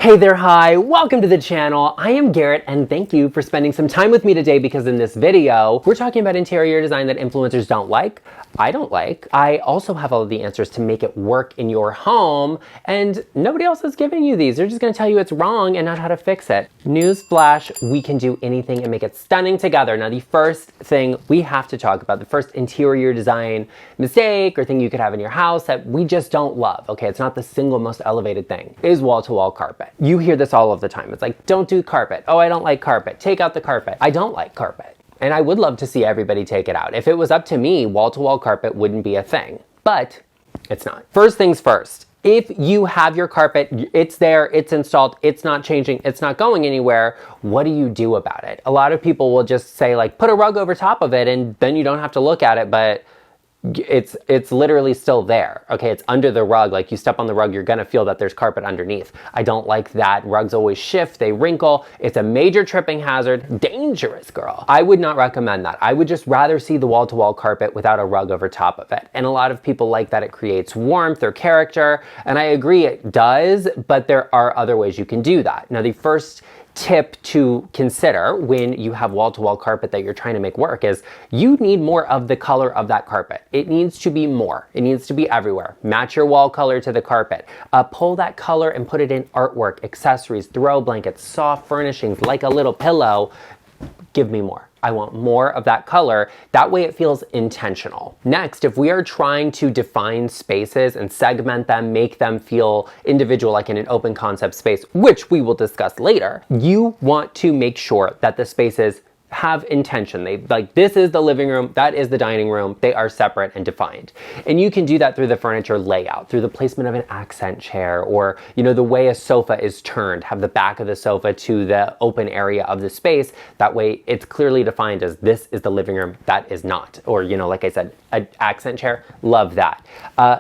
Hey there, hi, welcome to the channel. I am Garrett and thank you for spending some time with me today because in this video, we're talking about interior design that influencers don't like, I don't like. I also have all of the answers to make it work in your home and nobody else is giving you these. They're just gonna tell you it's wrong and not how to fix it. Newsflash, we can do anything and make it stunning together. Now the first thing we have to talk about, the first interior design mistake or thing you could have in your house that we just don't love, okay, it's not the single most elevated thing, is wall-to-wall carpet. You hear this all of the time. It's like, don't do carpet. Oh, I don't like carpet. Take out the carpet. I don't like carpet. And I would love to see everybody take it out. If it was up to me, wall-to-wall carpet wouldn't be a thing, but it's not. First things first, if you have your carpet, it's there, it's installed, it's not changing, it's not going anywhere, what do you do about it? A lot of people will just say like, put a rug over top of it and then you don't have to look at it, but it's literally still there, okay? It's under the rug. Like you step on the rug, you're gonna feel that there's carpet underneath. I don't like that. Rugs always shift, they wrinkle. It's a major tripping hazard. Dangerous, girl. I would not recommend that. I would just rather see the wall-to-wall carpet without a rug over top of it. And a lot of people like that it creates warmth or character, and I agree it does, but there are other ways you can do that. Now, the first tip to consider when you have wall-to-wall carpet that you're trying to make work is you need more of the color of that carpet. It needs to be more. It needs to be everywhere. Match your wall color to the carpet. Pull that color and put it in artwork, accessories, throw blankets, soft furnishings like a little pillow. Give me more. I want more of that color. That way it feels intentional. Next, if we are trying to define spaces and segment them, make them feel individual like in an open concept space, which we will discuss later, you want to make sure that the spaces have intention. They like, this is the living room, that is the dining room. They are separate and defined. And you can do that through the furniture layout, through the placement of an accent chair, or, you know, the way a sofa is turned, have the back of the sofa to the open area of the space. That way it's clearly defined as this is the living room, that is not. Or, you know, like I said, an accent chair, love that.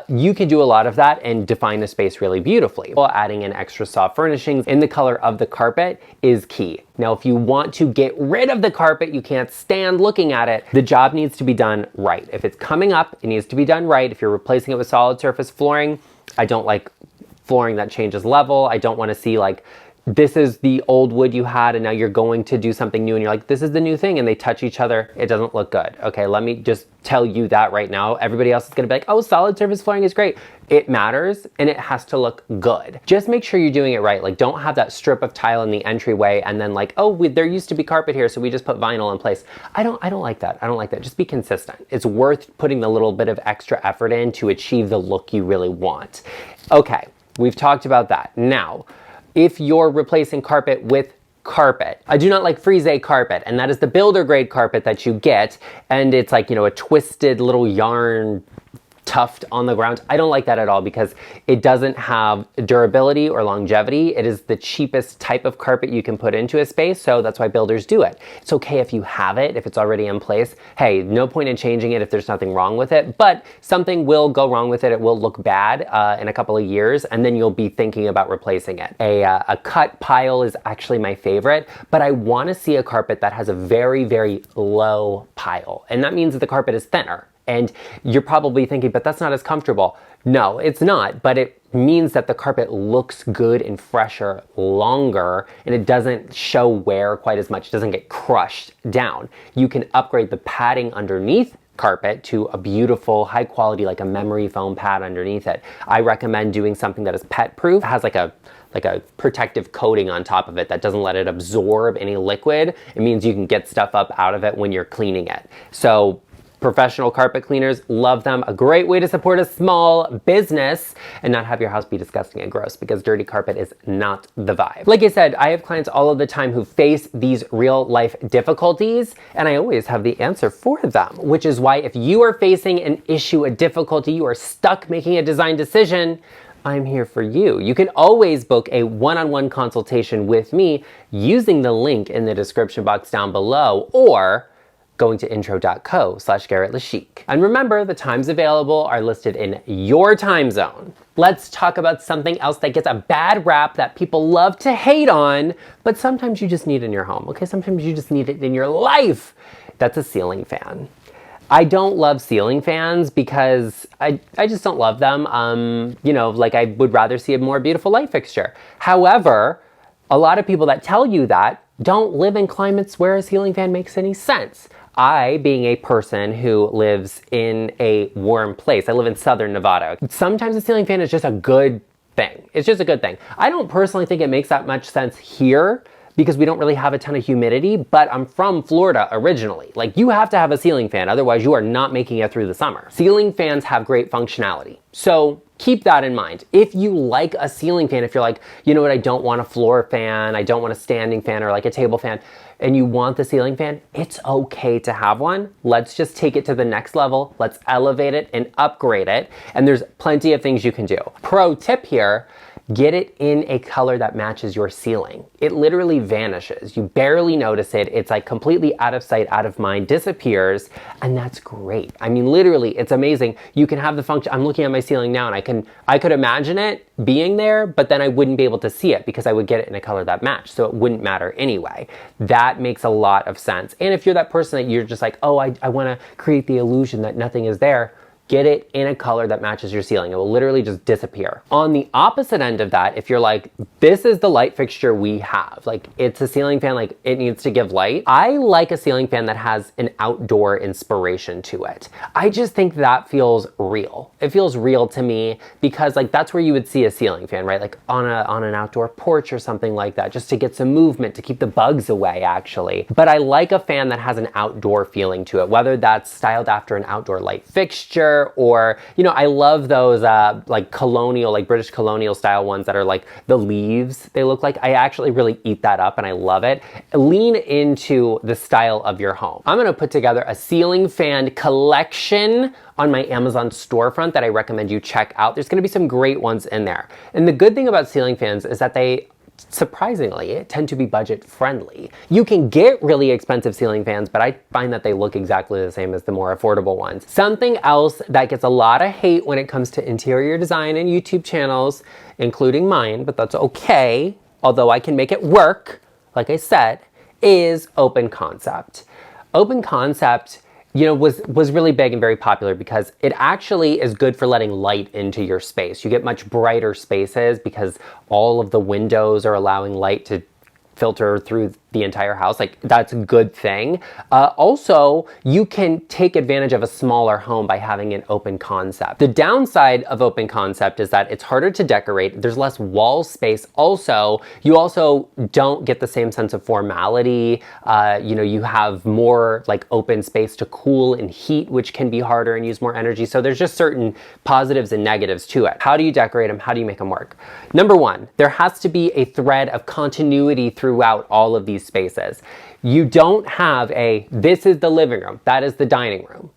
You can do a lot of that and define the space really beautifully. While adding in extra soft furnishings in the color of the carpet is key. Now, if you want to get rid of the carpet, you can't stand looking at it, the job needs to be done right. If it's coming up, it needs to be done right. If you're replacing it with solid surface flooring, I don't like flooring that changes level. I don't want to see like, this is the old wood you had and now you're going to do something new and you're like, this is the new thing, and they touch each other. It doesn't look good. Okay, let me just tell you that right now. Everybody else is gonna be like, oh, solid surface flooring is great. It matters and it has to look good. Just make sure you're doing it right. Like, don't have that strip of tile in the entryway and then like, oh, there used to be carpet here, so we just put vinyl in place. I don't like that. I don't like that. Just be consistent. It's worth putting the little bit of extra effort in to achieve the look you really want. Okay, we've talked about that. Now, if you're replacing carpet with carpet, I do not like frise carpet, and that is the builder grade carpet that you get, and it's like, you know, a twisted little yarn tuft on the ground. I don't like that at all because it doesn't have durability or longevity. It is the cheapest type of carpet you can put into a space, so that's why builders do it. It's okay if you have it, if it's already in place. Hey, no point in changing it if there's nothing wrong with it, but something will go wrong with it. It will look bad in a couple of years, and then you'll be thinking about replacing it. A cut pile is actually my favorite, but I want to see a carpet that has a very, very low pile, and that means that the carpet is thinner. And you're probably thinking, but that's not as comfortable. No, it's not, but it means that the carpet looks good and fresher longer, and it doesn't show wear quite as much. It doesn't get crushed down. You can upgrade the padding underneath carpet to a beautiful, high quality, like a memory foam pad underneath it. I recommend doing something that is pet proof, has like a protective coating on top of it that doesn't let it absorb any liquid. It means you can get stuff up out of it when you're cleaning it. So professional carpet cleaners, love them. A great way to support a small business and not have your house be disgusting and gross, because dirty carpet is not the vibe. Like I said, I have clients all of the time who face these real life difficulties, and I always have the answer for them, which is why if you are facing an issue, a difficulty, you are stuck making a design decision, I'm here for you. You can always book a one-on-one consultation with me using the link in the description box down below, or going to intro.co/GarrettLeChic. And remember, the times available are listed in your time zone. Let's talk about something else that gets a bad rap that people love to hate on, but sometimes you just need in your home, okay? Sometimes you just need it in your life. That's a ceiling fan. I don't love ceiling fans because I just don't love them. You know, like I would rather see a more beautiful light fixture. However, a lot of people that tell you that don't live in climates where a ceiling fan makes any sense. I, being a person who lives in a warm place, I live in southern Nevada. Sometimes a ceiling fan is just a good thing. It's just a good thing. I don't personally think it makes that much sense here because we don't really have a ton of humidity, but I'm from Florida originally. Like, you have to have a ceiling fan, otherwise you are not making it through the summer. Ceiling fans have great functionality. So keep that in mind. If you like a ceiling fan, if you're like, you know what, I don't want a floor fan, I don't want a standing fan or like a table fan, and you want the ceiling fan, it's okay to have one. Let's just take it to the next level. Let's elevate it and upgrade it. And there's plenty of things you can do. Pro tip here, get it in a color that matches your ceiling. It literally vanishes. You barely notice it. It's like completely out of sight, out of mind, disappears, and that's great. I mean, literally, it's amazing. You can have the function. I'm looking at my ceiling now, and I could imagine it being there, but then I wouldn't be able to see it because I would get it in a color that matched, so it wouldn't matter anyway. That makes a lot of sense. And if you're that person that you're just like, oh, I want to create the illusion that nothing is there, get it in a color that matches your ceiling. It will literally just disappear. On the opposite end of that, if you're like, this is the light fixture we have, like it's a ceiling fan, like it needs to give light. I like a ceiling fan that has an outdoor inspiration to it. I just think that feels real. It feels real to me because like that's where you would see a ceiling fan, right? Like on an outdoor porch or something like that, just to get some movement, to keep the bugs away actually. But I like a fan that has an outdoor feeling to it, whether that's styled after an outdoor light fixture or, you know, I love those like colonial, like British colonial style ones that are like the leaves they look like. I actually really eat that up and I love it. Lean into the style of your home. I'm gonna put together a ceiling fan collection on my Amazon storefront that I recommend you check out. There's gonna be some great ones in there. And the good thing about ceiling fans is that they surprisingly tend to be budget friendly. You can get really expensive ceiling fans, but I find that they look exactly the same as the more affordable ones. Something else that gets a lot of hate when it comes to interior design and YouTube channels, including mine, but that's okay, although I can make it work, like I said, is open concept. Open concept, you know, was really big and very popular because it actually is good for letting light into your space. You get much brighter spaces because all of the windows are allowing light to filter through the entire house. Like, that's a good thing. Also, you can take advantage of a smaller home by having an open concept. The downside of open concept is that it's harder to decorate. There's less wall space. Also, you also don't get the same sense of formality. You know, you have more like open space to cool and heat, which can be harder and use more energy. So there's just certain positives and negatives to it. How do you decorate them? How do you make them work? Number one, there has to be a thread of continuity throughout all of these spaces. You don't have this is the living room, that is the dining room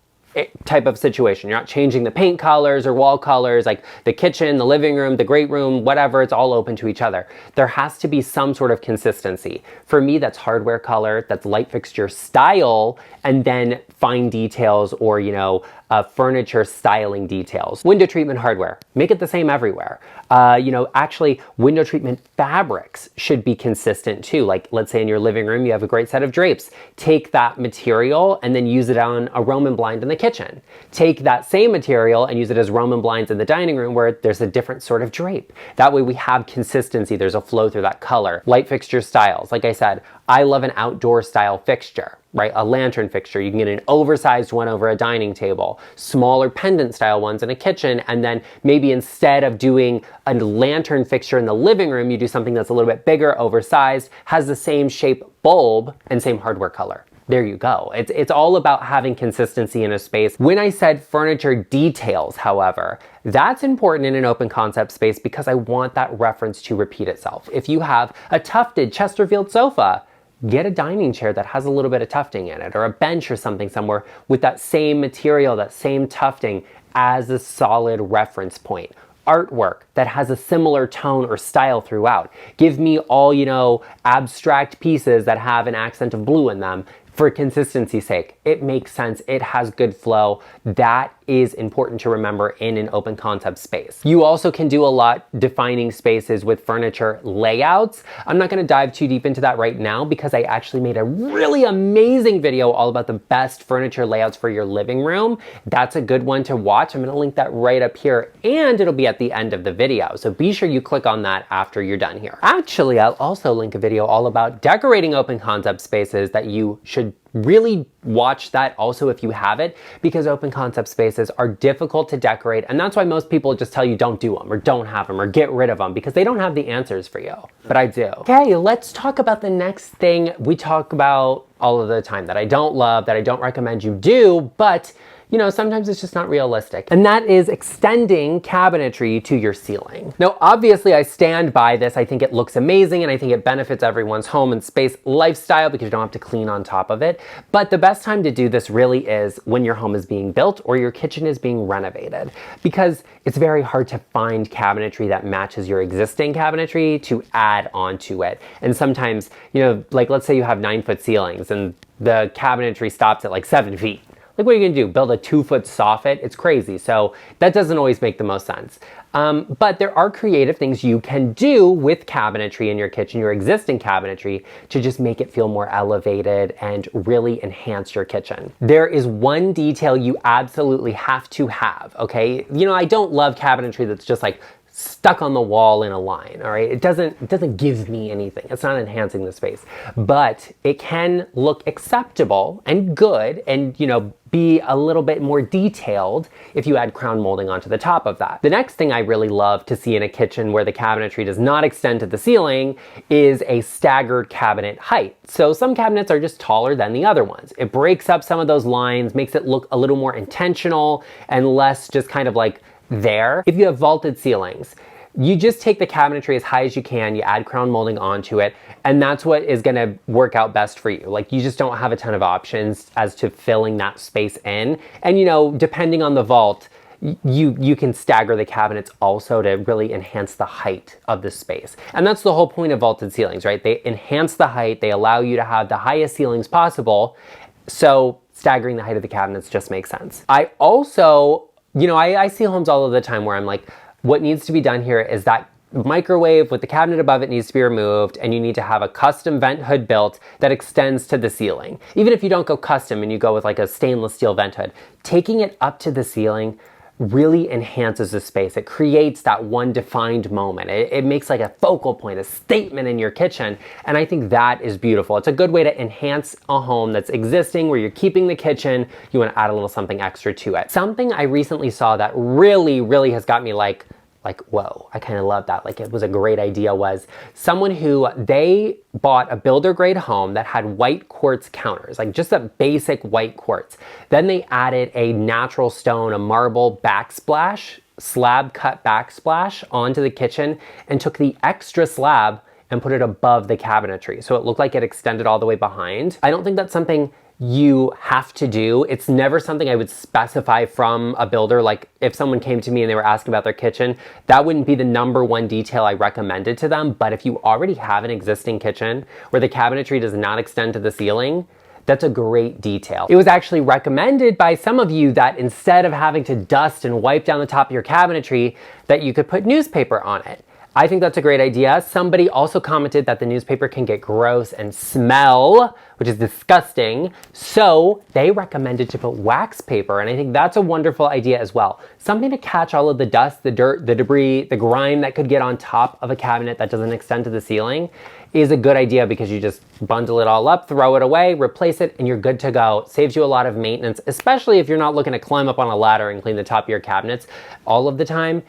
type of situation. You're not changing the paint colors or wall colors, like the kitchen, the living room, the great room, whatever, it's all open to each other. There has to be some sort of consistency. For me, that's hardware color, that's light fixture style, and then fine details or, you know, furniture styling details. Window treatment hardware, make it the same everywhere. You know, actually, window treatment fabrics should be consistent too. Like, let's say in your living room, you have a great set of drapes. Take that material and then use it on a Roman blind in the kitchen. Take that same material and use it as Roman blinds in the dining room where there's a different sort of drape. That way we have consistency. There's a flow through that color. Light fixture styles. Like I said, I love an outdoor style fixture, right? A lantern fixture. You can get an oversized one over a dining table, smaller pendant style ones in a kitchen, and then maybe instead of doing a lantern fixture in the living room, you do something that's a little bit bigger, oversized, has the same shape bulb and same hardware color. There you go. It's all about having consistency in a space. When I said furniture details, however, that's important in an open concept space because I want that reference to repeat itself. If you have a tufted Chesterfield sofa, get a dining chair that has a little bit of tufting in it, or a bench or something somewhere with that same material, that same tufting as a solid reference point. Artwork that has a similar tone or style throughout. Give me all, you know, abstract pieces that have an accent of blue in them. For consistency's sake, it makes sense, it has good flow. That is important to remember in an open concept space. You also can do a lot defining spaces with furniture layouts. I'm not going to dive too deep into that right now because I actually made a really amazing video all about the best furniture layouts for your living room. That's a good one to watch. I'm going to link that right up here, and it'll be at the end of the video. So be sure you click on that after you're done here. Actually, I'll also link a video all about decorating open concept spaces that you should really watch that also if you have it, because open concept spaces are difficult to decorate, and that's why most people just tell you don't do them or don't have them or get rid of them, because they don't have the answers for you. But I do. Okay, let's talk about the next thing we talk about all of the time that I don't love, that I don't recommend you do, but you know, sometimes it's just not realistic. And that is extending cabinetry to your ceiling. Now, obviously I stand by this. I think it looks amazing and I think it benefits everyone's home and space lifestyle because you don't have to clean on top of it. But the best time to do this really is when your home is being built or your kitchen is being renovated, because it's very hard to find cabinetry that matches your existing cabinetry to add onto it. And sometimes, you know, like let's say you have 9-foot ceilings and the cabinetry stops at like 7 feet. Like, what are you gonna do? Build a 2-foot soffit? It's crazy. So that doesn't always make the most sense. But there are creative things you can do with cabinetry in your kitchen, your existing cabinetry, to just make it feel more elevated and really enhance your kitchen. There is one detail you absolutely have to have, okay? You know, I don't love cabinetry that's just like stuck on the wall in a line, all right? It doesn't give me anything. It's not enhancing the space, but it can look acceptable and good and, you know, be a little bit more detailed if you add crown molding onto the top of that. The next thing I really love to see in a kitchen where the cabinetry does not extend to the ceiling is a staggered cabinet height. So some cabinets are just taller than the other ones. It breaks up some of those lines, makes it look a little more intentional and less just kind of like there. If you have vaulted ceilings, you just take the cabinetry as high as you can, you add crown molding onto it, and that's what is gonna work out best for you. Like, you just don't have a ton of options as to filling that space in. And you know, depending on the vault, you can stagger the cabinets also to really enhance the height of the space. And that's the whole point of vaulted ceilings, right? They enhance the height, they allow you to have the highest ceilings possible, so staggering the height of the cabinets just makes sense. I also, you know, I see homes all of the time where I'm like, what needs to be done here is that microwave with the cabinet above it needs to be removed, and you need to have a custom vent hood built that extends to the ceiling. Even if you don't go custom and you go with like a stainless steel vent hood, taking it up to the ceiling really enhances the space. It creates that one defined moment. It makes like a focal point, a statement in your kitchen. And I think that is beautiful. It's a good way to enhance a home that's existing where you're keeping the kitchen. You want to add a little something extra to it. Something I recently saw that really has got me like, whoa, I kind of love that. Like, it was a great idea, was someone who they bought a builder grade home that had white quartz counters, like just a basic white quartz. Then they added a natural stone, a marble backsplash, slab cut backsplash onto the kitchen, and took the extra slab and put it above the cabinetry. So it looked like it extended all the way behind. I don't think that's something you have to do. It's never something I would specify from a builder. Like, if someone came to me and they were asking about their kitchen, that wouldn't be the #1 detail I recommended to them. But if you already have an existing kitchen where the cabinetry does not extend to the ceiling, that's a great detail. It was actually recommended by some of you that instead of having to dust and wipe down the top of your cabinetry, that you could put newspaper on it. I think that's a great idea. Somebody also commented that the newspaper can get gross and smell, which is disgusting. So they recommended to put wax paper, and I think that's a wonderful idea as well. Something to catch all of the dust, the dirt, the debris, the grime that could get on top of a cabinet that doesn't extend to the ceiling is a good idea, because you just bundle it all up, throw it away, replace it, and you're good to go. Saves you a lot of maintenance, especially if you're not looking to climb up on a ladder and clean the top of your cabinets all of the time.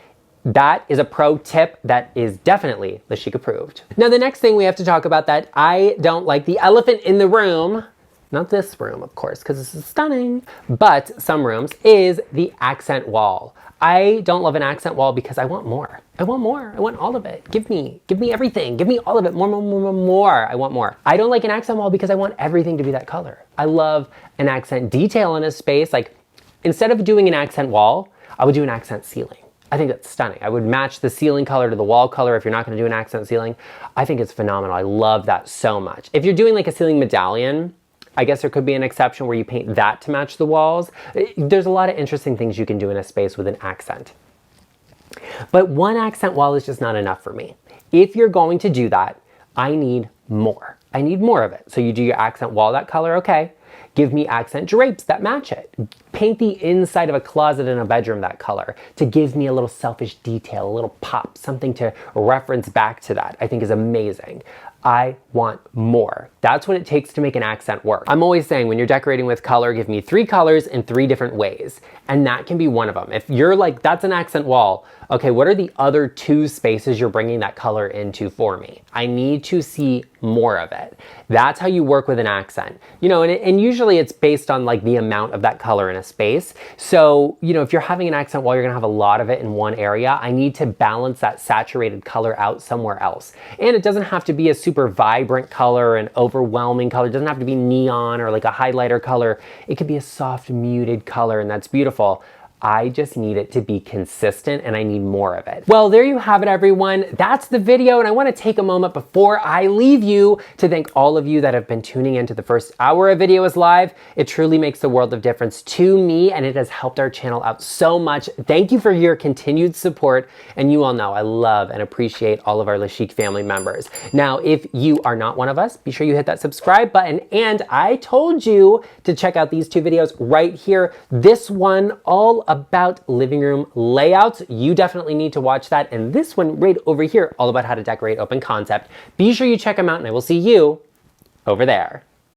That is a pro tip that is definitely LeChic approved. Now, the next thing we have to talk about that I don't like, the elephant in the room, not this room, of course, because this is stunning, but some rooms, is the accent wall. I don't love an accent wall because I want more. I want more. I want all of it. Give me everything. Give me all of it. More. I want more. I don't like an accent wall because I want everything to be that color. I love an accent detail in a space. Like, instead of doing an accent wall, I would do an accent ceiling. I think that's stunning. I would match the ceiling color to the wall color if you're not going to do an accent ceiling. I think it's phenomenal. I love that so much. If you're doing like a ceiling medallion, I guess there could be an exception where you paint that to match the walls. There's a lot of interesting things you can do in a space with an accent. But one accent wall is just not enough for me. If you're going to do that, I need more. I need more of it. So you do your accent wall that color, okay. Give me accent drapes that match it. Paint the inside of a closet in a bedroom that color to give me a little selfish detail, a little pop, something to reference back to that, I think is amazing. I want more. That's what it takes to make an accent work. I'm always saying when you're decorating with color, give me 3 colors in 3 different ways. And that can be one of them. If you're like, that's an accent wall, okay, what are the other 2 spaces you're bringing that color into for me? I need to see more of it. That's how you work with an accent. You know, and usually it's based on like the amount of that color in a space. So, you know, if you're having an accent wall, you're gonna have a lot of it in one area. I need to balance that saturated color out somewhere else. And it doesn't have to be a super vibrant color and overwhelming color. It doesn't have to be neon or like a highlighter color. It could be a soft muted color, and that's beautiful. I just need it to be consistent and I need more of it. Well, there you have it, everyone. That's the video, and I want to take a moment before I leave you to thank all of you that have been tuning into the first hour of videos live. It truly makes a world of difference to me, and it has helped our channel out so much. Thank you for your continued support, and you all know I love and appreciate all of our LeChic family members. Now, if you are not one of us, be sure you hit that subscribe button, and I told you to check out these 2 videos right here. This one, all about living room layouts. You definitely need to watch that. And this one right over here, all about how to decorate open concept. Be sure you check them out, and I will see you over there.